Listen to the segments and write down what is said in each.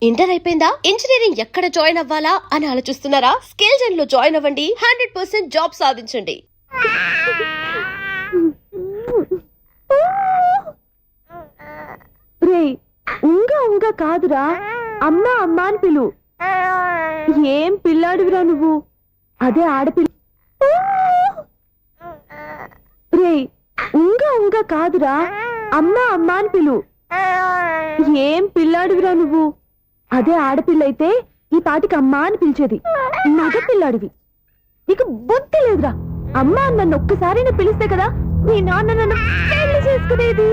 Inter అయిపోయిందా? Engineering ఎక్కడ join అవ్వాలా అని ఆలోచిస్తున్నారా? స్కిల్ జెన్ లో జాయిన్ అవ్వండి, 100% జాబ్ సాధించండి. ఉంగా కాదురా, అమ్మా అమ్మా అని పిలు. ఏం పిల్లాడివిరా నువ్వు? అదే ఆడపిల్ల. ఉంగా కాదురా, అమ్మా అమ్మా అని పిలు. ఏం పిల్లాడివిరా నువ్వు? అదే ఆడపిల్లయితే ఈ పాటికి అమ్మా అని పిలిచేది. మగ పిల్లాడివి, నీకు బుద్ధి లేదురా. అమ్మా నన్ను ఒక్కసారి పిలిస్తే కదా నీ నాన్న నన్ను పెళ్లి చేసుకునేది.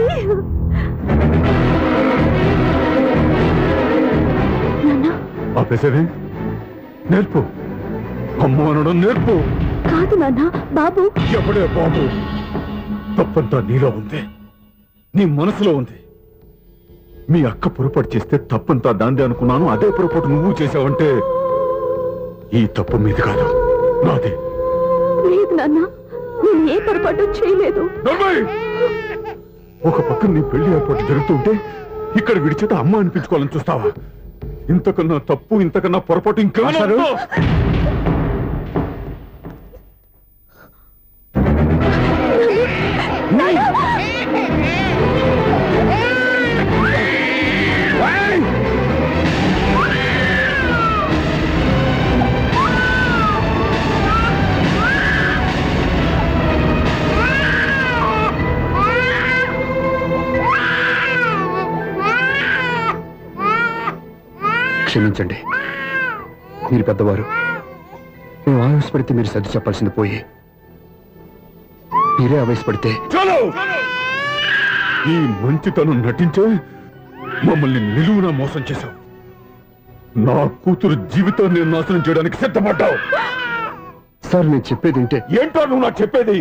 నేర్పు, అమ్మ అనడం నేర్పు. కాదు నాన్న, బాబు. ఎవడే బాబు? తప్పంతా నీలో ఉంది, నీ మనసులో ఉంది. మీ అక్క పొరపాటు చేస్తే తప్పంతా దాందే అనుకున్నాను. అదే పొరపాటు నువ్వు చేసావంటే ఈ తప్పు మీది కాదు, నాది. లేదు నాన్న, నేను ఏ పొరపాటు చేయలేదు. ఒక పక్కన నీ పెళ్లి ఏర్పాటు జరుగుతుంటే ఇక్కడ విడిచేత అమ్మ అనిపించుకోవాలని చూస్తావా? ఇంతకన్నా తప్పు, ఇంతకన్నా పొరపాటు ఇంకా క్షమించండి, మీరు పెద్దవారు. మేము ఆవేశపడితే మీరు సర్ది చెప్పాల్సింది పోయి మీరే ఆవేశపడితే. చాలు! ఈ మంచితనం నటించే మమ్మల్ని నిలువునా మోసం చేశావు. నా కూతురు జీవితాన్ని నాశనం చేయడానికి సిద్ధపడ్డావు. సార్, నేను చెప్పేది ఏంటో నువ్వు నాకు చెప్పేది.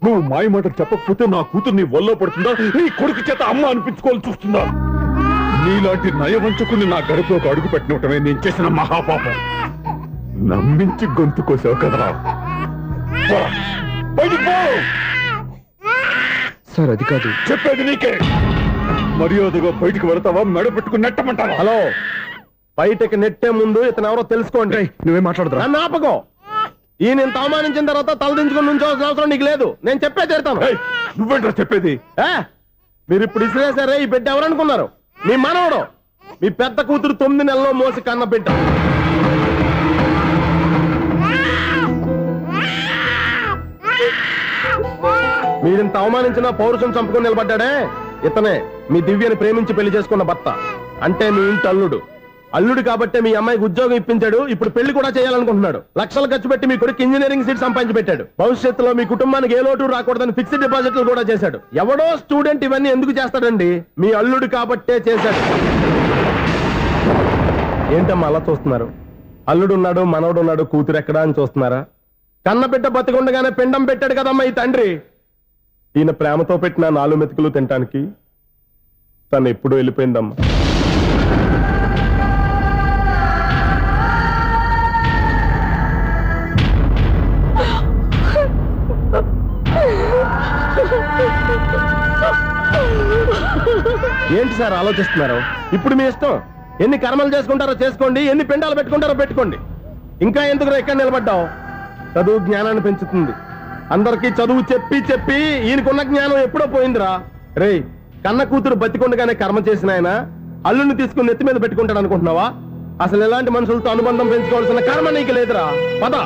నువ్వు మాయ మాటలు చెప్పకపోతే నా కూతురు నీ వల్ల పడుతుందా, నీ కొడుకు చేత అమ్మ అనిపించుకోవాలని చూస్తుందా? నీలాంటి నయవంచుకుని నా గడుపులోకి అడుగు పెట్టినటమే నేను చేసిన మహాపాపం. నమ్మించి గొంతు కోసావు కదా. సార్, అది కాదు. చెప్పేది నీకే. మర్యాదగా బయటికి వెళతావా, మెడ పెట్టుకుని నెట్టమంటావా? హలో, బయటకి నెట్టే ముందు ఇతను ఎవరో తెలుసుకోండి. నువ్వేం మాట్లాడదురా? నన్ను ఆపకో. ఈయన ఇంత అవమానించిన తర్వాత తలదించుకుని నుంచోవాల్సిన అవసరం నీకు లేదు. నేను చెప్పే చేరుతాను. నువ్వేంట్రా చెప్పేది? మీరు ఇప్పుడు ఇసిరేసారే, ఈ బిడ్డ ఎవరనుకున్నారు? మీ మనవడు, మీ పెద్ద కూతురు 9 నెలల్లో మోసి కన్న బిడ్డ. మీరింత అవమానించిన పౌరుషం చంపుకొని నిలబడ్డాడే, ఇతనే మీ దివ్యని ప్రేమించి పెళ్లి చేసుకున్న భర్త. అంటే మీ ఇంటి అల్లుడు. అల్లుడు కాబట్టే మీ అమ్మాయికి ఉద్యోగం ఇప్పించాడు. ఇప్పుడు పెళ్లి కూడా చేయాలనుకుంటున్నాడు. లక్షలు ఖర్చు పెట్టి మీ కొడుకు ఇంజనీరింగ్ సీట్ సంపాదించి పెట్టాడు. భవిష్యత్తులో మీ కుటుంబానికి ఏ లోటు రాకూడదని ఫిక్స్డ్ డిపాజిట్లు కూడా చేశాడు. ఎవడో స్టూడెంట్ ఇవన్నీ ఎందుకు చేస్తాడండి? మీ అల్లుడు కాబట్టే చేశాడు. ఏంటమ్మా అలా చూస్తున్నారు? అల్లుడు ఉన్నాడు, మనవడు ఉన్నాడు, కూతురు ఎక్కడా అని చూస్తున్నారా? కన్నబిడ్డ బతికుండగానే పిండం పెట్టాడు కదమ్మా ఈ తండ్రి. ఈయన ప్రేమతో పెట్టిన 4 మెతుకులు తినటానికి తను ఎప్పుడు వెళ్ళిపోయిందమ్మా. ఏంటి సార్ ఆలోచిస్తున్నారు? ఇప్పుడు మీ ఇష్టం. ఎన్ని కర్మలు చేసుకుంటారో చేసుకోండి, ఎన్ని పిండాలు పెట్టుకుంటారో పెట్టుకోండి. ఇంకా ఎందుకు ఎక్కడ నిలబడ్డావు? చదువు జ్ఞానాన్ని పెంచుతుంది. అందరికీ చదువు చెప్పి చెప్పి ఈయనకున్న జ్ఞానం ఎప్పుడో పోయిందిరా. రే, కన్న కూతురు బతికొండగానే కర్మ చేసిన ఆయన అల్లుని తీసుకుని నెత్తి మీద పెట్టుకుంటాడు అనుకుంటున్నావా? అసలు ఎలాంటి మనుషులతో అనుబంధం పెంచుకోవాల్సిన కర్మ నీకు లేదురా. పద.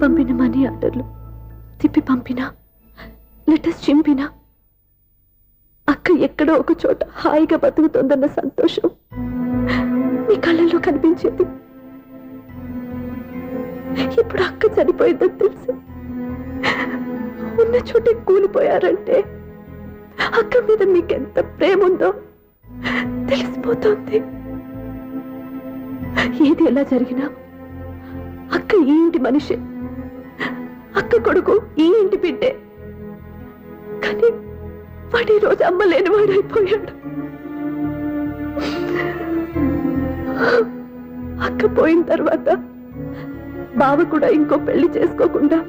పంపిన మనీ ఆర్డర్లు తిప్పి పంపినా, లెటర్స్ చింపినా, అక్క ఎక్కడో ఒక చోట హాయిగా బతుకుతోందన్న సంతోషం మీ కళ్ళల్లో కనిపించేది. ఇప్పుడు అక్క చనిపోయిందని తెలిసి ఉన్న చోటే కూలిపోయారంటే అక్క మీద మీకెంత ప్రేమ ఉందో తెలిసిపోతుంది. ఏది ఎలా జరిగినా అక్క ఈ ఇంటి మనిషి, అక్క కొడుకు ఈ ఇంటి బిడ్డే. కానీ వాడి రోజు అమ్మ లేనివాడైపోయాడు. అక్క పోయిన తర్వాత బావ కూడా ఇంకో పెళ్లి చేసుకోకుండా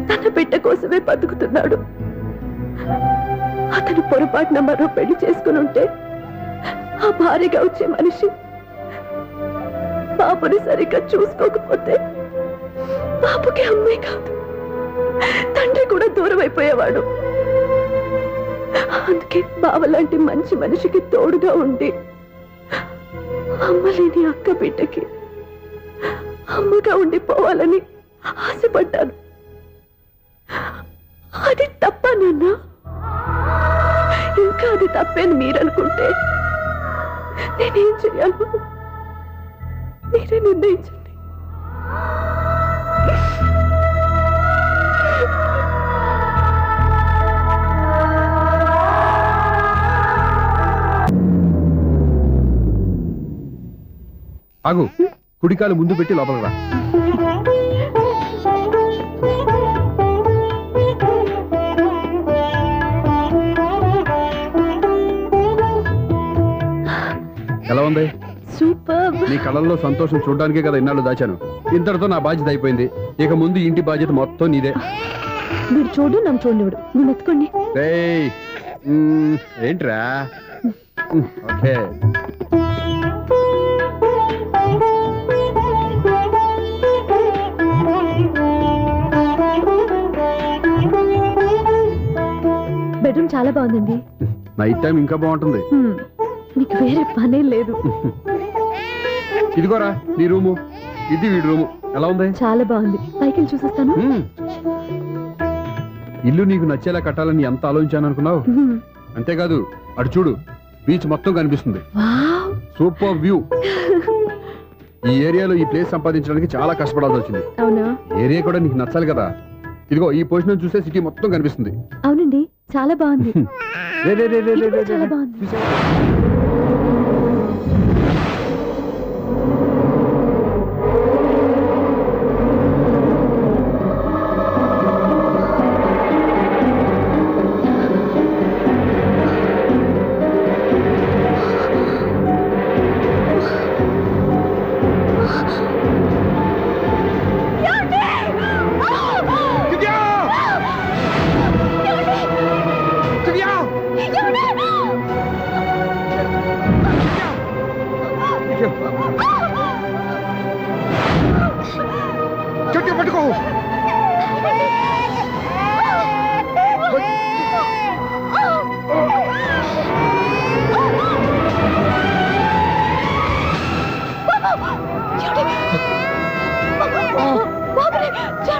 తన బిడ్డ కోసమే బతుకుతున్నాడు. అతను పొరపాటున మరో పెళ్లి చేసుకుని ఉంటే ఆ భార్యగా వచ్చే మనిషి బాబుని సరిగ్గా చూసుకోకపోతే బాబుకి అమ్మే కాదు తండ్రి కూడా దూరం అయిపోయేవాడు. అందుకే బావలాంటి మంచి మనిషికి తోడుగా ఉండి అమ్మలేని అక్క బిడ్డకి అమ్మగా ఉండిపోవాలని ఆశపడ్డాను. అది తప్ప నాన్న? ఇంకా అది తప్పేని మీరనుకుంటే నేనేం చేయాలి? మీరే నిర్ణయించండి. ఆగు, కుడికాలు ముందు పెట్టి లోపలికి రా. ఎలా ఉంది? సూపర్. నీ కళ్ళల్లో సంతోషం చూడడానికే కదా ఇన్నాళ్ళు దాచాను. ఇంతటితో నా బాధ్యత అయిపోయింది. ఇక ముందు ఇంటి బాధ్యత మొత్తం నీదే. మీరు చూడు, నన్ను చూడలేడు. నువ్వు ఎత్తుకోండి. ఏయ్, ఏంట్రా? ఓకే. బెడ్రూమ్ చాలా బాగుందండి. నైట్ టైం ఇంకా బాగుంటుంది. మీకు వేరే పనే లేదు. ఇదిగోరా నీ రూము, ఇది వీడి రూము. ఎలా ఉంది? చాలా బాగుంది. పైకి చూసేస్తాను. ఇల్లు నీకు నచ్చేలా కట్టాలని ఎంత ఆలోచించాను అనుకున్నావు? అంతేకాదు, అటు చూడు, బీచ్ మొత్తం కనిపిస్తుంది. Super view. ఈ ఏరియాలో ఈ ప్లేస్ సంపాదించడానికి చాలా కష్టపడాల్సి వచ్చింది. అవునా? ఏరియా కూడా నీకు నచ్చాలి కదా. ఇదిగో ఈ పొజిషన్ చూస్తే సిటీ మొత్తం కనిపిస్తుంది. అవునండి, చాలా బాగుంది. రే రే రే రే రే రే చాలా బాగుంది. పట్టుకో.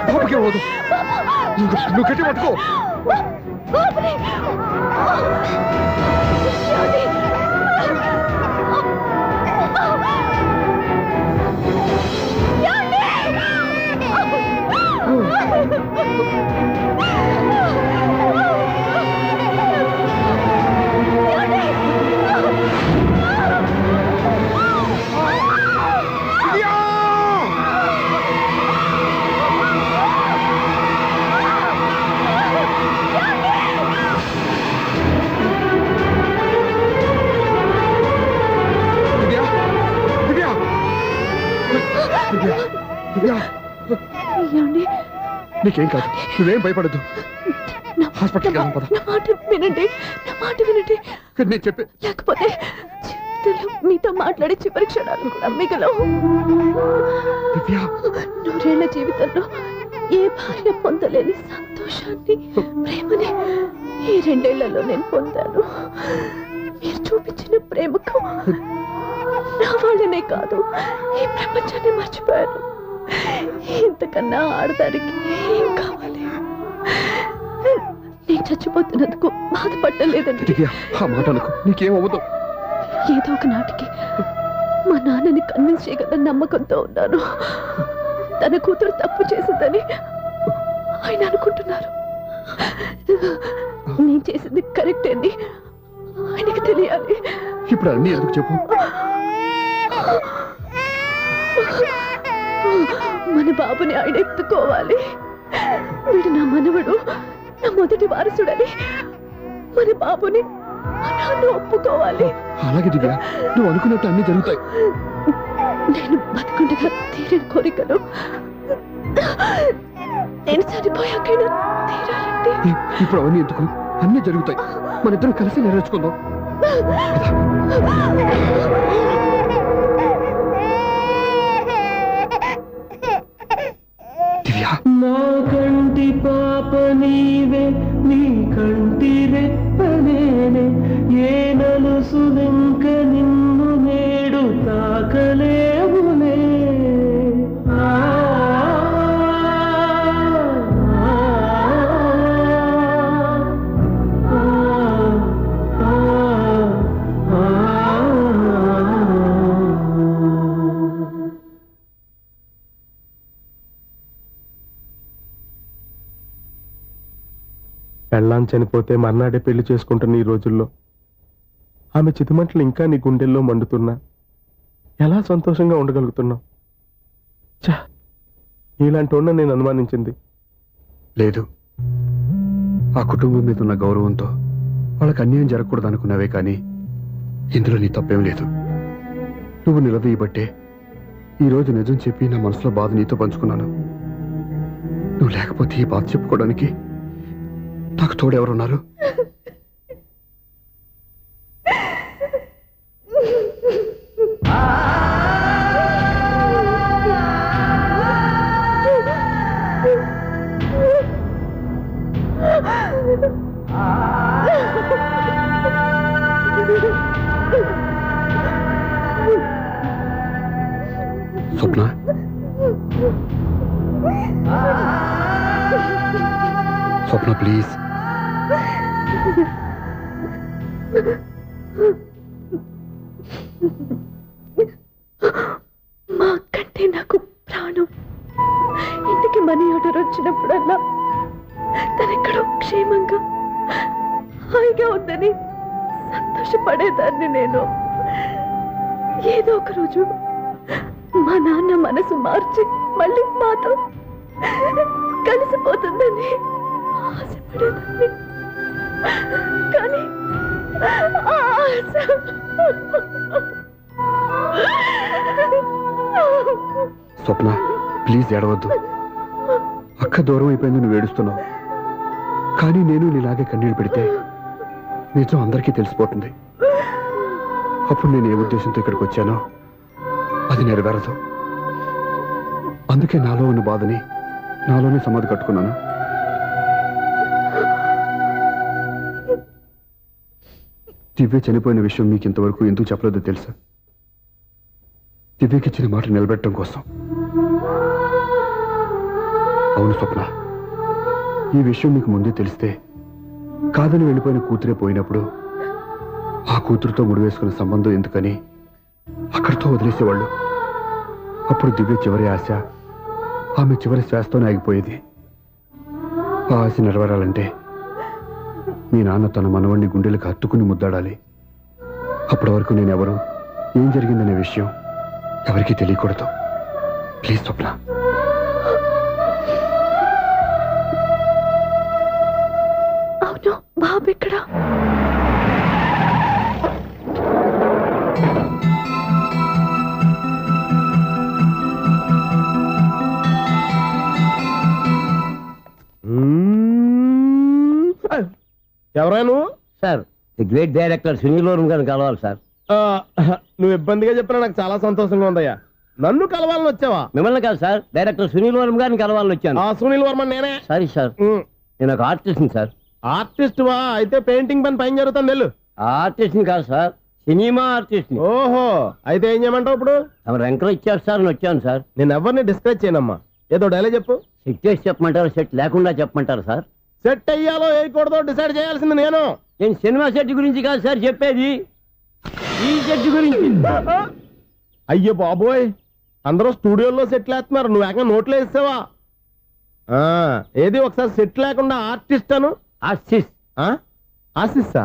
బాబుకి పోదు. నువ్వు గట్టి పట్టుకో. నీకేం కాదు, నువ్వేం భయపడద్దు. హాస్పిటల్కి వెళ్దాం పద. నా మాట వినండి, నా మాట వినండి. నేను చెప్పే, లేకపోతే జీవితంలో మీతో మాట్లాడే చివరి క్షణాలు కూడా మిగలవు. నూరేళ్ల జీవితంలో ఏ భార్య పొందలేని సంతోషాన్ని, ప్రేమని ఈ 2 ఏళ్లలో నేను పొందాను. మీరు చూపించిన ప్రేమకు నా వాళ్ళనే కాదు, ఈ ప్రపంచాన్ని మర్చిపోయాను. ఇంతకన్నా ఆడదానికి ఏం కావాలి? నేను చచ్చిపోతున్నందుకు బాధపడలేదండి. ఆ మాట అనుకో, నీకేమవుతో. ఏదో ఒక నాటికి మా నాన్నని కన్విన్స్ చేయగల నమ్మకంతో ఉన్నాను. తన కూతురు తప్పు చేసిందని ఆయన అనుకుంటున్నారు. నేను చేసింది కరెక్ట్ అని ఆయనకి తెలియాలి. ఇప్పుడు అన్నీ ఎందుకు చెప్పు. మన బాబుని ఆయన ఎత్తుకోవాలి. వీడు నా మనవడు, నా మొదటి వారసుడని మన బాబుని నాన్న ఒప్పుకోవాలి. అలాగే దివ్య, నువ్వు అనుకున్నట్టు అన్నీ జరుగుతాయి. నేను బతుకుండగా తీరని కోరికలు నేను చనిపోయాకైనా తీరాలంటే ఇప్పుడు అవన్నీ ఎందుకు, అన్నీ జరుగుతాయి. మన ఇద్దరం కలిసి నెరవేర్చుకుందాం. దివ్య, నా కంటి పాప నీవే, నీ కంటి రెప్పనేనే, ఏ నలుసు వెంక నిన్ను నేడు తాకలేవులే. పెళ్ళాం చనిపోతే మర్నాడే పెళ్లి చేసుకుంటున్న ఈ రోజుల్లో ఆమె చితిమంటలు ఇంకా నీ గుండెల్లో మండుతున్నా ఎలా సంతోషంగా ఉండగలుగుతున్నావు? ఛా, ఇలాంటి ఉన్న నేను అనుమానించింది లేదు. ఆ కుటుంబం మీద ఉన్న గౌరవంతో వాళ్ళకి అన్యాయం జరగకూడదు అనుకున్నావే, కానీ ఇందులో నీ తప్పేం లేదు. నువ్వు నిలదీయబట్టే ఈరోజు నిజం చెప్పి నా మనసులో బాధ నీతో పంచుకున్నాను. నువ్వు లేకపోతే ఈ బాధ చెప్పుకోవడానికి నాకు తోడెవరున్నారు? స్వప్న, స్వప్న ప్లీజ్. మా అక్కంటే నాకు ప్రాణం. ఇంటికి మనీ ఆర్డర్ వచ్చినప్పుడల్లా తనెక్కడో క్షేమంగా హాయిగా ఉందని సంతోషపడేదాన్ని నేను. ఏదో ఒక రోజు మా నాన్న మనసు మార్చి మళ్ళీ మాతో కలిసిపోతుందని ఆశపడేదాన్ని. కానీ ఆ ఆశ స్వప్న ప్లీజ్ ఏడవద్దు. అక్క దూరం అయిపోయింది, నువ్వు ఏడుస్తున్నావు. కానీ నేను నీలాగే కన్నీళ్ళు పెడితే నిజం అందరికీ తెలిసిపోతుంది. అప్పుడు నేను ఏ ఉద్దేశంతో ఇక్కడికి వచ్చానో అది నెరవేరదు. అందుకే నాలో ఉన్న బాధని నాలోనే సమాధి కట్టుకున్నాను. దివ్య చనిపోయిన విషయం మీకు ఇంతవరకు ఎందుకు చెప్పలేదో తెలుసా? దివ్యకి ఇచ్చిన మాట నిలబెట్టడం కోసం. అవును స్వప్న, ఈ విషయం మీకు ముందే తెలిస్తే కాదని వెళ్ళిపోయిన కూతురే పోయినప్పుడు ఆ కూతురుతో ముడివేసుకున్న సంబంధం ఎందుకని అక్కడితో వదిలేసేవాళ్ళు. అప్పుడు దివ్య చివరి ఆశ ఆమె చివరి శ్వాసతోనే ఆగిపోయేది. ఆ ఆశ నెరవేరాలంటే మీ నాన్న తన మనవణ్ణి గుండెలకు హత్తుకుని ముద్దాడాలి. అప్పటి వరకు నేనెవరు, ఏం జరిగిందనే విషయం ఎవరికీ తెలియకూడదు. ప్లీజ్ స్వప్న. అవును, బాబు ఎక్కడ? ఎవరా నువ్వు? Sir, the great director Sunil Varma గారిని కలవాలి సార్. నువ్వు ఇబ్బందిగా చెప్పినా నాకు చాలా సంతోషంగా ఉందయ్యా. నన్ను కలవాలని వచ్చావా? మిమ్మల్ని కాదు సార్, డైరెక్టర్ సునీల్ వర్మ గారిని కలవాలని వచ్చాను. ఆ సునీల్ వర్మ నేనే. సారీ సార్, నేను ఒక ఆర్టిస్ట్ని సార్. ఆర్టిస్ట్ వా? అయితే పెయింటింగ్ పైన జరుగుతుంది వెళ్ళు. ఆర్టిస్ట్ని కాదు సార్, సినిమా ఆర్టిస్ట్ని. ఓహో, అయితే ఏం చేయమంటావు ఇప్పుడు? తమరు ఎంకరేజ్ ఇచ్చారు సార్ అని వచ్చాను సార్. నేను ఎవరిని డిస్కరేజ్ చేయనమ్మా. ఏదో డైలాగ్ చెప్పు. సెట్ చేసి చెప్పమంటారు, సెట్ లేకుండా చెప్పమంటారు సార్? సెట్ అయ్యాలో వేయకూడదో డిసైడ్ చేయాల్సింది నేను. నేను సినిమా సెట్ గురించి కాదు సార్ చెప్పేది, ఈ సెట్ గురించి. అయ్యో బాబోయ్, అందరూ స్టూడియోలో సెట్లు వేస్తున్నారు, నువ్వు ఏకంగా నోట్లో వేస్తావా? ఏది ఒకసారి సెట్ లేకుండా ఆర్టిస్ట్ అను. ఆశిష్ ఆశిస్సా?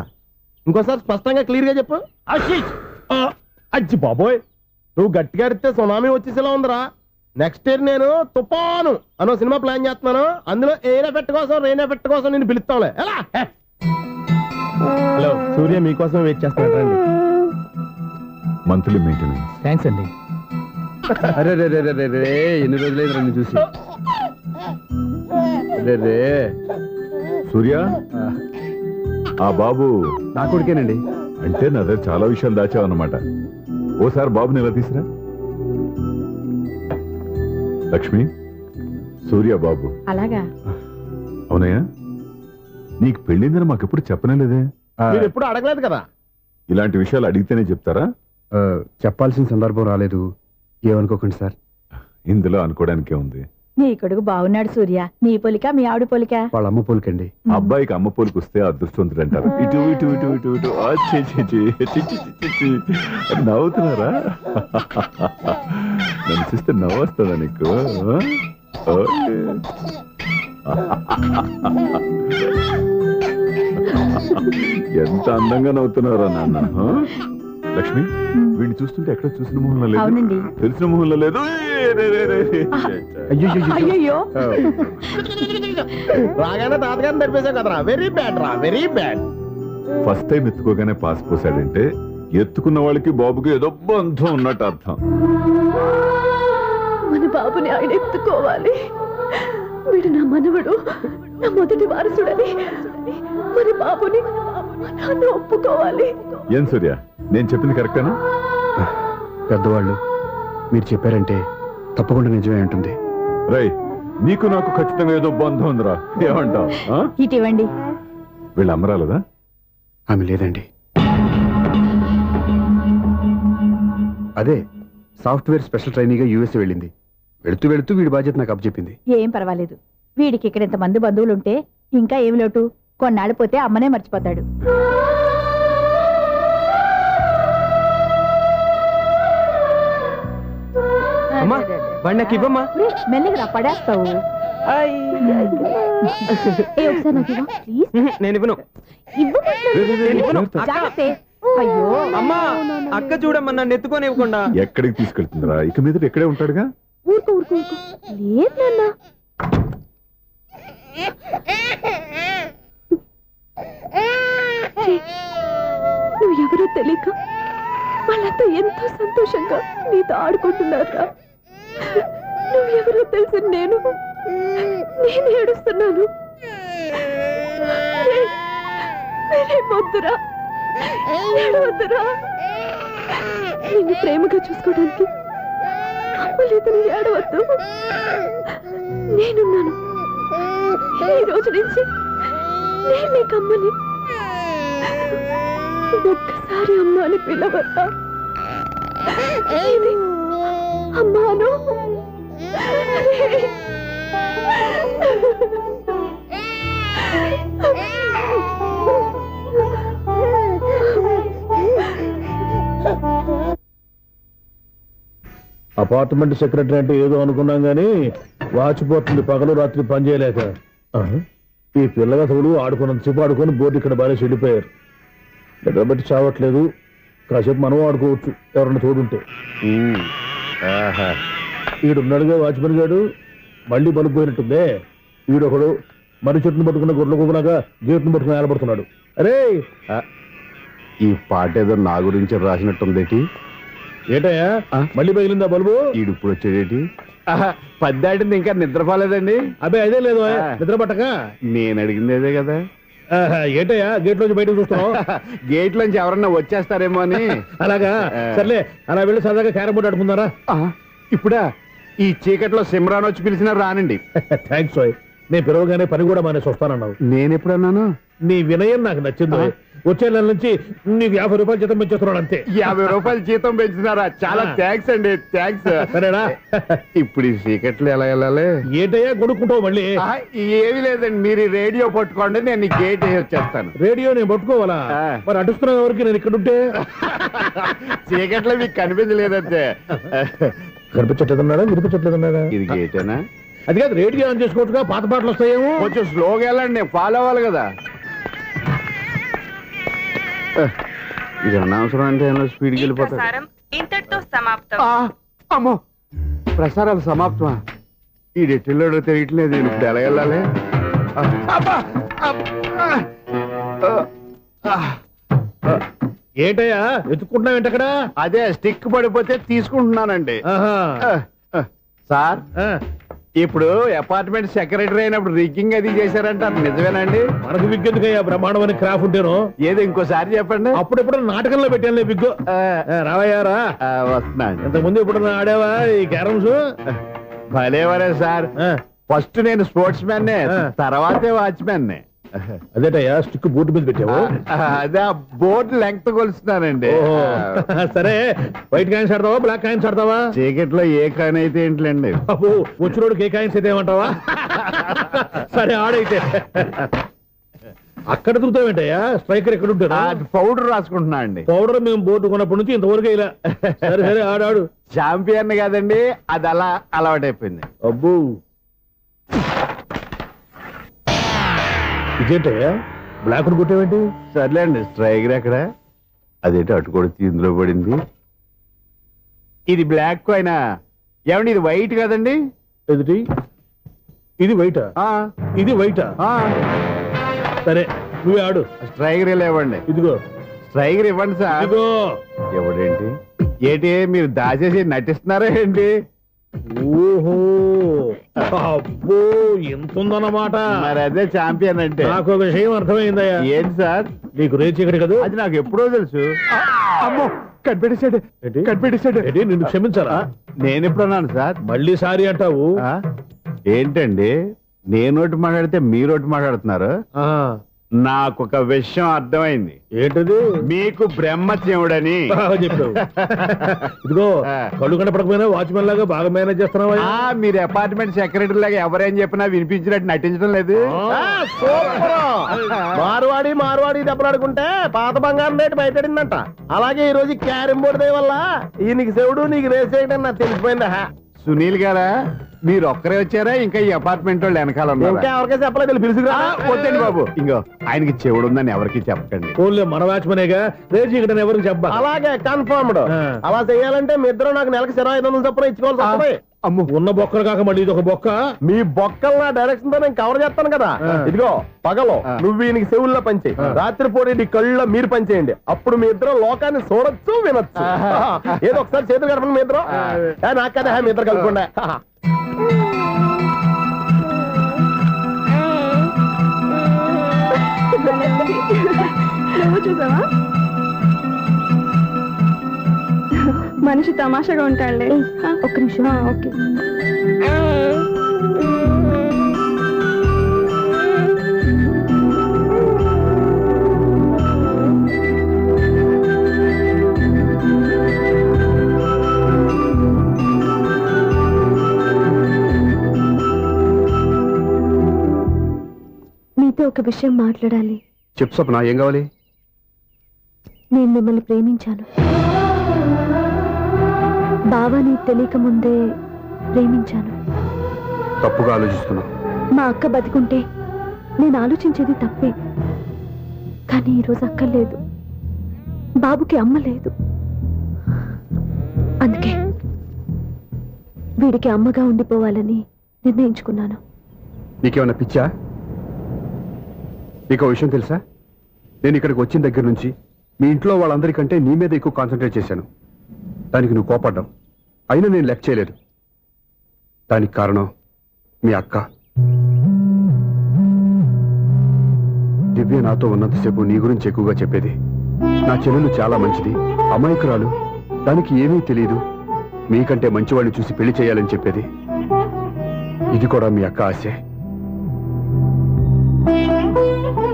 ఇంకోసారి స్పష్టంగా క్లియర్ గా చెప్పు. ఆశిష్ అచ్చి బాబోయ్, నువ్వు గట్టిగా అడితే సునామీ వచ్చేసేలా ఉందిరా. నెక్స్ట్ ఇయర్ నేను తుఫాను అనో సినిమా ప్లాన్ చేస్తున్నాను. అందులో ఎయిర్ ఎఫెక్ట్ కోసం, రెయిన్ ఎఫెక్ట్ కోసం నేను పిలుస్తాంలే. ఎలా? హలో, సూర్య మీకోసం వెయిట్ చేస్తున్నాడు, రండి. Monthly maintenance. థ్యాంక్స్ అండి. అరే రే రే రే రే ఎన్ని రోజులైంది నన్ను చూసి. రే రే సూర్య, ఆ బాబు నా కొడుకేనండి. అంటే నా దగ్గర చాలా విషయాలు దాచావు అన్నమాట. ఓసారి బాబుని ఎలా తీసురా. లక్ష్మి, సూర్య బాబు. అలాగా? అవునయ్యా, నీకు పెళ్ళిందని మాకెప్పుడు చెప్పనే లేదే. మీరు ఎప్పుడు అడగలేదు కదా. ఇలాంటి విషయాలు అడిగితేనే చెప్తారా? చెప్పాల్సిన సందర్భం రాలేదు, ఏమనుకోకండి సార్. ఇందులో అనుకోవడానికే ఉంది. నీ కొడుకు బాగున్నాడు సూర్య. నీ పోలిక మీ ఆవిడ పోలిక. వాళ్ళ అమ్మ పోలికండి. అబ్బాయికి అమ్మ పోలికి వస్తే అదృష్టవంతుడు అంటారు. ఇటు ఇటు ఇటు ఇటు ఇటు ఆ, ఛీ, ఛీ, ఛీ, ఛీ, ఛీ, ఛీ, ఛీ. నవ్వుతున్నారా? నన్ను చూస్తే నవ్వు వస్తుందా నీకు? ఓకే. ఎంత అందంగా నవ్వుతున్నారా నాన్న. లక్ష్మి, వీడిని చూస్తుంటే ఎక్కడ చూసిన మొహంలో లేదు, అవునండి. తెలిసిన మొహంలో లేదు. అయ్యో, రాగానే తాతగారిని తడిపేశావు కదరా. వెరీ బ్యాడ్ రా, వెరీ బ్యాడ్. ఫస్ట్ టైం ఎత్తుకోగానే పాస్ పోసాడంటే ఎత్తుకున్న వాళ్ళకి బాబుకి ఏదో బంధం ఉన్నట్టు అర్థం. మన బాబుని ఆయన ఎత్తుకోవాలి. వీడు నా మనవడు, నా మొదటి వారసుడని మన బాబుని మా నాన్న ఒప్పుకోవాలి. ఏం సూర్య, నేను చెప్పింది కరెక్టేనా? పెద్దవాళ్ళు మీరు చెప్పారంటే తప్పకుండా నిజమే ఉంటుంది. రై, నీకు నాకు ఖచ్చితంగా ఏదో బంధం ఉందిరా. ఏమంటావు? ఇటివ్వండి. వీళ్ళు అమ్మరాలదా? ఆమె లేదండి. అదే సాఫ్ట్వేర్ స్పెషల్ ట్రైనీగా యూఎస్ వెళ్ళింది. వెళుతూ వెళుతూ వీడి బాధ్యత నాకు అప్పచెప్పింది. ఏం పర్వాలేదు. వీడికి ఇక్కడ ఇంతమంది బంధువులుంటే ఇంకా ఏమి లోటు. కొన్నాళ్ళు పోతే అమ్మనే మర్చిపోతాడు. అమ్మా, వాడు నాకు ఇవ్వమ్మా. ఒరేయ్, మెల్లిగా రా, పడేస్తావు. ఏ, ఒకసారి నాకు ఇవ్వు, ప్లీజ్. నేను ఇవ్వను. జాగ్రత్త. అయ్యో అమ్మా, అక్క చూడమ్మా, నన్ను ఎత్తుకొని ఇవ్వకుండా. ఎక్కడికి తీసుకెళ్తుందిరా? ఇక మీద ఎక్కడే ఉంటాడుగా. ఊరుకో ఊరుకో ఊరుకో. లేదు నాన్న. నువ్వు ఎవరో తెలియక వాళ్ళంతా ఎంతో సంతోషంగా నీతో ఆడుకుంటున్నారా. నువ్వెవరో తెలిసి నేను ఏడుస్తున్నాను. వద్దురా, ఏడవద్దురా. నిన్ను ప్రేమగా చూసుకోవడానికి అమ్మలేదని ఏడవద్దు. నేనున్నాను. ఈ రోజు నుంచి నేను నీకు అమ్మని. ఒక్కసారి అమ్మ అని పిలవరా. అమ్మాను. అపార్ట్మెంట్ సెక్రటరీ అంటే ఏదో అనుకున్నాం గానీ వాచిపోతుంది పగలు రాత్రి పని చేయలేక. ఈ పిల్లగా తోడు ఆడుకున్నంతసేపు ఆడుకొని బోర్డు ఇక్కడ బాగా చెడిపోయారు. నిద్రబట్టి చావట్లేదు. కాసేపు మనం ఆడుకోవచ్చు ఎవరన్నా తోడుంటే. ఈడున్నాడుగా వాచ్మెన్ గాడు, మళ్ళీ బలుపు పోయినట్టుందే. ఈడొకడు మరి చెట్టును పట్టుకున్న గొడ్ల కుమ్మలాగా గేట్ను పట్టుకుని ఏలబడుతున్నాడు. అరే, ఈ పాట ఏదో నా గురించి రాసినట్టుందేటి. ఏటయ్యా మళ్ళీ పగిలిందా బల్బు? ఈడు ఇప్పుడు వచ్చేదేటి? పద్దాటింది ఇంకా నిద్రపోలేదండి. అదే అదే లేదు నిద్ర పట్టక. నేను అడిగింది అదే కదా. ఏటయ్యా గేట్ లోంచి బయటకు చూస్తున్నావు? గేట్ లోంచి ఎవరన్నా వచ్చేస్తారేమో అని. అలాగా, సర్లే అలా వెళ్ళి సరదాగా క్యారం బోర్డు ఆడుకుందారా. ఇప్పుడా? ఈ చీకట్లో సిమ్రాన్ వచ్చి పిలిచినా రానండి. థ్యాంక్స్ ఓయ్. నేను పిలవగానే పని కూడా మానేసి వస్తానన్నావు. నేను ఎప్పుడన్నాను? నీ వినయం నాకు నచ్చింది. వచ్చే నెల నుంచి నీకు 50 రూపాయలు జీతం పెంచేస్తున్నాడు అంతే. 50 రూపాయలు జీతం పెంచుతున్నారా? చాలా థ్యాంక్స్ అండి, థ్యాంక్స్. సరేనా? ఇప్పుడు ఈ చీకట్లు ఎలా వెళ్ళాలి? ఏంటయ్యా కొనుక్కుంటావు మళ్ళీ? ఏమీ లేదండి, మీరు ఈ రేడియో పట్టుకోండి, నేను ఈ గేట్ వేసి వచ్చేస్తాను. రేడియో నేను పట్టుకోవాలా? మరి అడుస్తున్నా ఎవరికి నేను ఇక్కడ ఉంటే? చీకట్లో మీకు కనిపించలేదంతే. కనిపించట్లేదన్నాడా వినిపించట్లేదన్నాడా? ఇది గేటేనా? అది కాదు రేడియో ఆన్ చేసుకోవచ్చుగా, పాత పాటలు వస్తాయేమో. కొంచెం స్లోగా వెళ్ళండి, నేను ఫాలో అవ్వాలి కదా. ఇది అనవసరం అంటే స్పీడ్కి వెళ్ళిపోతాడు. ప్రసారం ఇంతటితో సమాప్తం. అమ్మో, ప్రసారాలు సమాప్తమా? ఈ డెట్టిల్లోడో తెలియట్లేదు, నేను ఇప్పుడు ఎలా వెళ్ళాలి? ఏంటయ్యా వెతుక్కుంటున్నావు ఏంటి అక్కడ? అదే స్టిక్ పడిపోతే తీసుకుంటున్నానండి. సార్, ఇప్పుడు అపార్ట్మెంట్ సెక్రటరీ అయినప్పుడు రిగ్గింగ్ అది చేశారంట, నిజమేనండి? మనకు విగ్గు ఎందుకయ్యా, బ్రహ్మాండమైన క్రాఫ్ ఉంటేను. ఏదో ఇంకోసారి చెప్పండి. అప్పుడెప్పుడు నాటకంలో పెట్టాను విగ్గు. రావయ్యారా? వస్తున్నాను. ఇంతకుముందు ఇప్పుడు ఆడావా ఈ క్యారమ్స్? భలేవరే సార్, ఫస్ట్ నేను స్పోర్ట్స్ మ్యాన్, తర్వాతే వాచ్మెన్. అదేటయ్యా స్టిక్ బూట్ మీద పెట్టావు? అదే బోర్డు లెంగ్త్ కొలుస్తున్నానండి. సరే, వైట్ కాయిన్స్ ఆడతావా, బ్లాక్ కాయిన్స్ ఆడతావా? చీకట్ లో ఏ కాయిన్ అయితే ఏంటిలేండి. వచ్చినోడు ఏ కాయిన్స్ అయితే ఏమంటావా? సరే ఆడైతే. అక్కడ తిరుగుతావేంటయ్యా, స్ట్రైకర్ ఎక్కడ ఉంటాడా? పౌడర్ రాసుకుంటున్నా అండి. పౌడర్ మేము బోర్డు కొన్నప్పటి నుంచి ఇంతవరకు ఇలా. సరే సరే ఆడాడు. చాంపియన్ కాదండి, అది అలా అలవాటైపోయింది. అబ్బో, ఇదేంటయ్యా బ్లాక్ కొట్టేవేంటి? సర్లేండి, స్ట్రైకర్ ఎక్కడ? అదేంటి అటు కూడా ఇందులో పడింది. ఇది బ్లాక్ కాయిన్. ఏమండి ఇది వైట్ కదండి? ఎదుటి ఇది వైటా? ఇది వైటా? సరే నువ్వే ఆడు. స్ట్రైకర్ ఇలా ఇవ్వండి. ఇదిగో స్ట్రైకర్ ఇవ్వండి సార్. ఇదిగో. ఎవడేంటి ఏంటి మీరు దాచేసి నటిస్తున్నారా ఏంటి? ఓహో, అబ్బో ఎంత ఉందన్నమాట. మరి అదే ఛాంపియన్ అంటే. నాకు ఒక విషయం అర్థమైందయ్యా. ఏంటి సార్? నీకు రేచి ఇక్కడ కదా? అది నాకు ఎప్పుడో తెలుసు. అమ్మో, కనిపెట్టేశాడు. నిన్ను క్షమించాలా? నేను ఎప్పుడన్నాను సార్? మళ్ళీ సారీ అంటావు? ఏంటండి నేను ఒకటి మాట్లాడితే మీరు ఒకటి మాట్లాడుతున్నారు? నాకు ఒక విషయం అర్థమైంది. ఏంటది? మీకు బ్రహ్మత్యముడని. బాగా చెప్పావు. ఇదిగో, కళ్ళు కనపడకపోయినా వాచ్మెన్ లాగా బాగా మేనేజ్ చేస్తున్నావా? మీరు అపార్ట్మెంట్ సెక్రటరీ లాగా ఎవరేం చెప్పినా వినిపించినట్టు నటించడం లేదు. మార్వాడి దెబ్బలాడుకుంటే పాత బంగారం రేటు బయటడిందంట. అలాగే ఈ రోజు క్యారం బోర్డు దయ వల్ల ఈయనకి శివుడు నీకు రేసేయడం నాకు తెలిసిపోయిందా. సునీల్ గారా, మీరు ఒక్కరే వచ్చారా ఇంకా ఈ అపార్ట్మెంట్ వాళ్ళు వెనకాల ఎవరికైనా చెప్పలేదు, పిలుచుకురా. వద్దండి బాబు, ఇంకో ఆయనకి చెవుడు ఉందని ఎవరికి చెప్పకండి. ఓన్లీ మన వాచ్మనేగా, రేచి ఇక్కడ ఎవరికి చెప్పా. అలాగే కన్ఫర్మ్డ్. అలా చేయాలంటే మీ ఇద్దరు నాకు నెలకు 500 చొప్పున ఇచ్చుకోవాలి. అమ్ము, ఉన్న బొక్కలు కాక మళ్ళీ ఇది ఒక బొక్క. మీ బొక్కలు నా డైరెక్షన్ తో నేను కవర్ చేస్తాను కదా. ఇదిగో పగలో నువ్వు ఈయనకి చెవుల్లో పంచేయి, రాత్రి పూట నీ కళ్ళలో మీరు పంచేయండి. అప్పుడు మీ ఇద్దరు లోకాన్ని చూడొచ్చు, వినొచ్చు. ఏదో ఒకసారి చేతులు కలపండి మీ ఇద్దరు. నాకు కదా మీ ఇద్దరు కలుపుకుండా. చూసావా, మనిషి తమాషాగా ఉంటాడులే. ఒక్క నిమిషం. ఓకే. మీతో ఒక విషయం మాట్లాడాలి. చెప్పు స్వప్న, ఏం కావాలి? నేను మిమ్మల్ని ప్రేమించాను. బావని తెలియక ముందే ప్రేమించాను. తప్పుగా ఆలోచిస్తున్నావు. మా అక్క బతికుంటే నేను ఆలోచించేది తప్పే. కానీ ఈరోజు అక్క లేదు, బాబుకి అమ్మ లేదు. అందుకే వీడికి అమ్మగా ఉండిపోవాలని నిర్ణయించుకున్నాను. నీకేమన్నా పిచ్చా? నీకు విషయం తెలుసా? నేను ఇక్కడికి వచ్చిన దగ్గర నుంచి మీ ఇంట్లో వాళ్ళందరికంటే నీ మీద ఎక్కువ కాన్సన్ట్రేట్ చేశాను. దానికి నువ్వు కోపడ్డావు, అయినా నేను లెక్క చేయలేదు. దానికి కారణం మీ అక్క. దివ్య నాతో ఉన్నంతసేపు నీ గురించి ఎక్కువగా చెప్పేది. నా చెల్లెలు చాలా మంచిది, అమాయకురాలు, దానికి ఏమీ తెలియదు, మీకంటే మంచివాడిని చూసి పెళ్లి చేయాలని చెప్పేది. ఇది కూడా మీ అక్క ఆశే.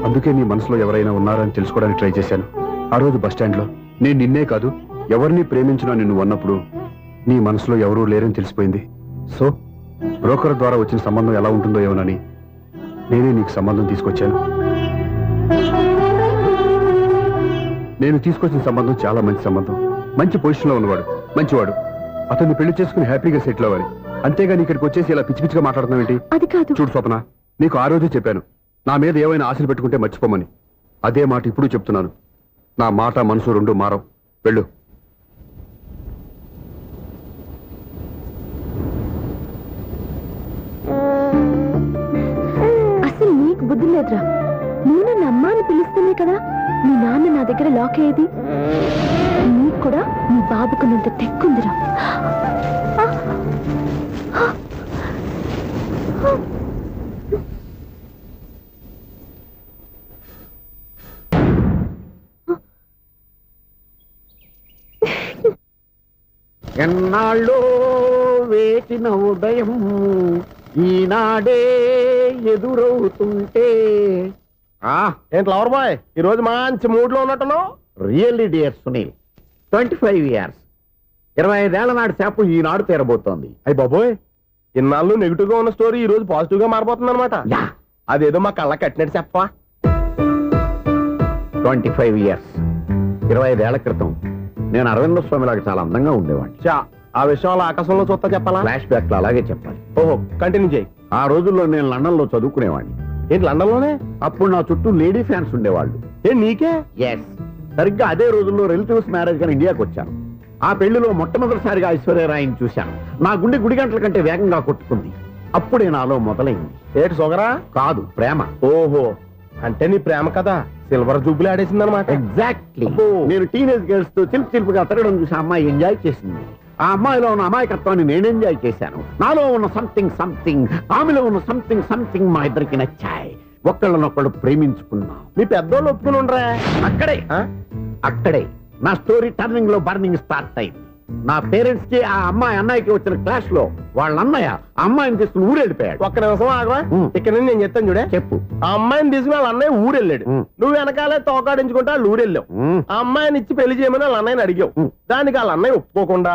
అందుకే నీ మనసులో ఎవరైనా ఉన్నారని తెలుసుకోవడానికి ట్రై చేశాను. ఆ రోజు బస్టాండ్లో నేను నిన్నే కాదు ఎవరిని ప్రేమించినా నిన్ను ఉన్నప్పుడు నీ మనసులో ఎవరూ లేరని తెలిసిపోయింది. సో బ్రోకర్ ద్వారా వచ్చిన సంబంధం ఎలా ఉంటుందో ఏమోనని నేనే నీకు సంబంధం తీసుకొచ్చాను. నేను తీసుకొచ్చిన సంబంధం చాలా మంచి సంబంధం. మంచి పొజిషన్లో ఉన్నవాడు, మంచివాడు. అతన్ని పెళ్లి చేసుకుని హ్యాపీగా సెటిల్ అవ్వాలి. అంతేగాని ఇక్కడికి వచ్చేసి ఇలా పిచ్చి పిచ్చిగా మాట్లాడుతున్నావు ఏంటి? అది కాదు. చూడు స్వప్న, నీకు ఆ రోజే చెప్పాను నా మీద ఏమైనా ఆశలు పెట్టుకుంటే మర్చిపోమని. అదే మాట ఇప్పుడు చెప్తున్నాను. నా మాట మనసు రెండు మారవు. వెళ్ళు. అసలు నీకు బుద్ధి లేదురా. నువ్వు నన్ను అమ్మ అని పిలుస్తుంది కదా, మీ నాన్న నా దగ్గర లాక్ అయ్యేది. నీకు కూడా నీ బాబుకున్నంత తెక్కుందిరా. ఎన్నాళ్ళు వేసిన ఉదయం ఈనాడే ఎదురవుతుంటే. ఏంటి లవర్ బాయ్, ఈ రోజు మంచి మూడ్ లో ఉన్నట్టున్నావు. రియల్లీ డియర్ సునీల్, 25 years, 25 ఏళ్ల నాటి శాపం ఈనాడు తీరబోతోంది. అయ్యి బాబోయ్, ఇన్నాళ్ళు నెగిటివ్ గా ఉన్న స్టోరీ ఈ రోజు పాజిటివ్ గా మారిపోతుంది అనమాట. యా, అదేదో మా కళ్ళ కట్టినట్టు చెప్పవా? 25 years, 25 ఏళ్ల క్రితం నేను అరవింద స్వామిలాగా చాలా అందంగా ఉండేవాడిని. చా, ఆ విషయాలు ఆకాశంలో చూస్తా చెప్పాలా? ఫ్లాష్ బ్యాక్ లో అలాగే చెప్పాలి. ఓహో, కంటిన్యూ చేయి. ఆ రోజుల్లో నేను లండన్ లో చదువుకునేవాడిని. ఏంటి లండన్ లోనే? అప్పుడు నా చుట్టూ లేడీ ఫ్యాన్స్ ఉండేవాళ్ళు. ఏ నీకే? ఎస్, సరిగ్గా అదే రోజుల్లో రిలేటివ్స్ మ్యారేజ్ గా ఇండియాకి వచ్చాను. ఆ పెళ్లిలో మొట్టమొదటిసారిగా ఐశ్వర్యరాయిని చూశాను. నా గుండె గుడి గంటల కంటే వేగంగా కొట్టుకుంది. అప్పుడే నాలో మొదలైంది. ఏటి సొగరా? కాదు, ప్రేమ. ఓహో, అంటే నీ ప్రేమ కదా సిల్వర్ జూబులు ఆడేసింది అనమాట. ఎగ్జాక్ట్లీ. అబ్బో. నేను టీనేజ్ గర్ల్స్ తో చిలుపు చిలుపుగా తిరగడం చూసి ఆ అమ్మాయి ఎంజాయ్ చేసింది. ఆ అమ్మాయిలో ఉన్న అమాయకత్వాన్ని నేను ఎంజాయ్ చేశాను. నాలో ఉన్న సంథింగ్ ఆమెలో ఉన్న సంథింగ్ మా ఇద్దరికి నచ్చాయి. ఒక్కళ్ళనొక్కడు ప్రేమించుకున్నాం. మీ పెద్దోళ్ళు ఒప్పుకుని ఉండరా? అక్కడే నా స్టోరీ టర్నింగ్ లో బర్నింగ్ స్టార్ట్ అయింది. నా పేరెంట్స్ కి ఆ అమ్మాయి అన్నయ్యకి వచ్చిన క్లాష్ లో వాళ్ళ అన్నయ్య ఆ అమ్మాయిని తీసుకుని ఊరెళ్ళిపోయాడు. ఒక్క నిమిషం ఆగవా? ఇక్కడ నుంచి నేను చెప్తాను చూడే. చెప్పు. ఆ అమ్మాయిని తీసుకుని వాళ్ళ అన్నయ్య ఊరెళ్ళాడు. నువ్వు వెనకాలే తోకాడించుకుంటా వాళ్ళు ఊరెళ్ళావు. ఆ అమ్మాయిని ఇచ్చి పెళ్లి చేయమని వాళ్ళ అన్నయ్యని అడిగావు. దానికి వాళ్ళ అన్నయ్య ఒప్పుకోకుండా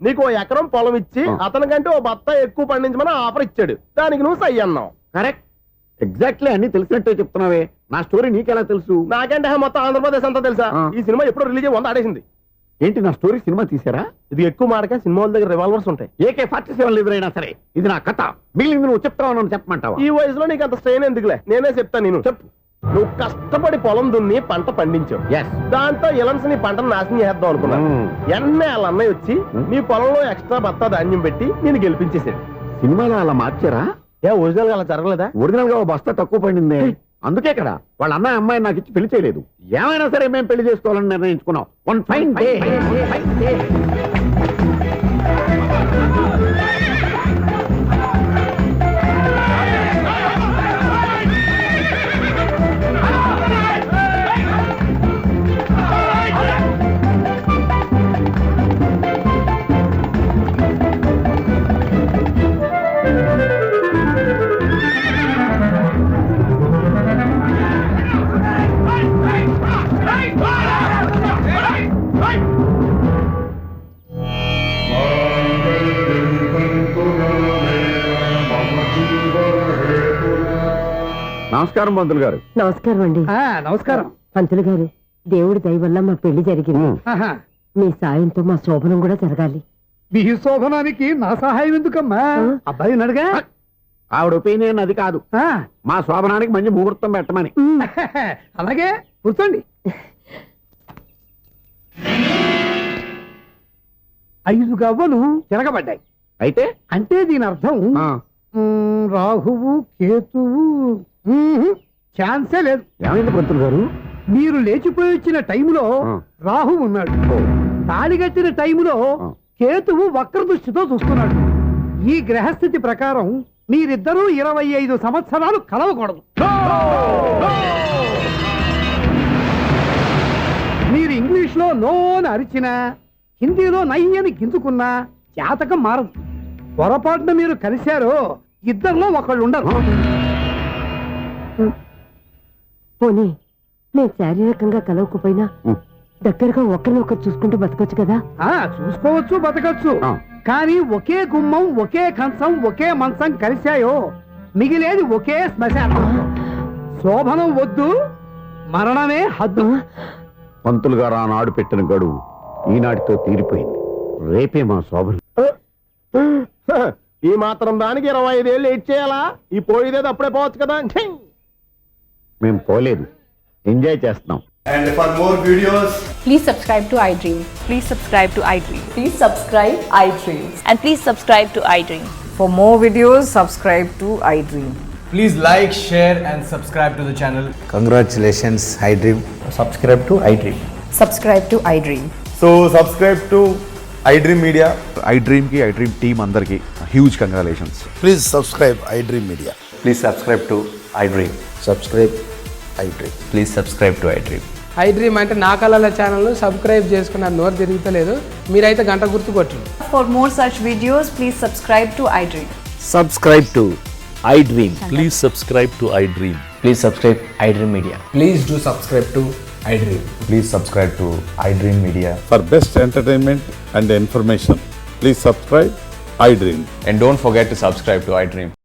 నీకు 1 ఎకరం పొలం ఇచ్చి అతనికంటే ఓ బత్త ఎక్కువ పండించమని ఆఫర్ ఇచ్చాడు. దానికి నువ్వు సై అన్నావు. కరెక్ట్, ఎగ్జాక్ట్లీ అన్ని తెలిసినట్టే చెప్తున్నావే. నా స్టోరీ నీకెలా తెలుసు? నాకంటే మొత్తం ఆంధ్రప్రదేశ్ అంతా తెలుసా? ఈ సినిమా ఎప్పుడు రిలీజ్ అయ్యి 100 ఆడేసింది. ఏంటి, నా స్టోరీ సినిమా తీసారా? ఇది ఎక్కువ మాటగా సినిమా వాళ్ళ దగ్గర రివాల్వర్స్ ఉంటాయి. AK-47 ఎదురైనా సరే ఇది నా కథ. మిగిలింది నువ్వు చెప్తావు చెప్పమంటావా? ఈ వయసులో నీకు అంత స్ట్రెయిన్ ఎందుకులే, నేనే చెప్తాను. నేను చెప్పు. నువ్వు కష్టపడి పొలం దున్ని పంట పండించావు. దాంతో ఇలన్స్ నీ పంటను నాశనం చేద్దాం అనుకున్నాను. ఎన్నే వాళ్ళ అన్నయ్య వచ్చి నీ పొలంలో ఎక్స్ట్రా బత్తా ధాన్యం పెట్టి నేను గెలిపించేసాడు. సినిమాలో అలా మార్చారా? ఒరిజినల్ గా అలా జరగలేదా? ఒరిజినల్ గా ఓ బస్తా తక్కువ పడింది. అందుకే కదా వాళ్ళ అన్నయ్య అమ్మాయి నాకు ఇచ్చి పెళ్లి చేయలేదు. ఏమైనా సరే మేము పెళ్లి చేసుకోవాలని నిర్ణయించుకున్నాం. One fine day. నమస్కారం పంతులు గారు. నమస్కారం అండి. నమస్కారం. పంతులు గారు, దేవుడి దయ వల్ల మా పెళ్లి జరిగింది. మీ సాయంతో మా శోభనం కూడా జరగాలి. మీ శోభనానికి నా సహాయం ఎందుకమ్మా? అబ్బాయి నడుగా. ఆవిడ ఒపీనియన్ అది కాదు. మా శోభనానికి మంచి ముహూర్తం పెట్టమని. అలాగే కూర్చోండి. 5 గవ్వలు తిరగబడ్డాయి. అయితే అంటే దీని అర్థం రాహువు కేతువు. ఛాన్సే లేదు. ఏమైంది పంతులు గారు? మీరు లేచిపోయి వచ్చిన టైంలో రాహు ఉన్నాడు. తాళిగట్టిన టైంలో కేతువు వక్ర దృష్టితో చూస్తున్నాడు. ఈ గ్రహస్థితి ప్రకారం మీరిద్దరూ 25 సంవత్సరాలు కలవకూడదు. మీరు ఇంగ్లీష్ లో నో అని అరిచినా, హిందీలో నై అని గింజుకున్నా జాతకం మారదు. పొరపాటున మీరు కలిశారో ఇద్దరిలో ఒకళ్ళు ఉండరు. పోనీ నేను శారీరకంగా కలవకపోయినా దగ్గరగా ఒకరినొకరు చూసుకుంటూ బతకొచ్చు కదా? చూసుకోవచ్చు, బతకచ్చు. కానీ ఒకే గుమ్మం, ఒకే కంచం, ఒకే మంచం కలిశాయో మిగిలేది ఒకే శ్మశానం. శోభనం వద్దు, మరణమే హద్దు. పంతులు గారు ఆనాడు పెట్టిన గడువు ఈనాటితో తీరిపోయింది. రేపే మా శోభనం. ఈ మాత్రం దానికి 25 ఏళ్ళు వెయిట్ చేయాలా? ఈ పోయేదేదో అప్పుడే పోవచ్చు కదా. ఛీ! మేము పోలేదు, ఎంజాయ్ చేస్తున్నాం. And for more videos, Please subscribe to iDream. Please subscribe to iDream. Please subscribe iDream. And please subscribe to iDream. For more videos, subscribe to iDream. please like, share, and subscribe to the channel. Congratulations, iDream. Subscribe to iDream. Subscribe to iDream. So subscribe to iDream Media. iDream ki iDream team andarki huge congratulations. Please subscribe iDream Media. Please subscribe to iDream. Subscribe iDream. Please subscribe to iDream. iDream అంటే నా కళల channel subscribe చేసుకున్న నోరు తిరుగుతలేదు. మీరైతే గంట గుర్తు కొట్టండి. For more such videos, please subscribe to iDream. Subscribe to iDream. Please subscribe to iDream. Please subscribe iDream Media. Please do subscribe to iDream. Please subscribe to iDream Media. For best entertainment and information, please subscribe iDream. And don't forget to subscribe to iDream.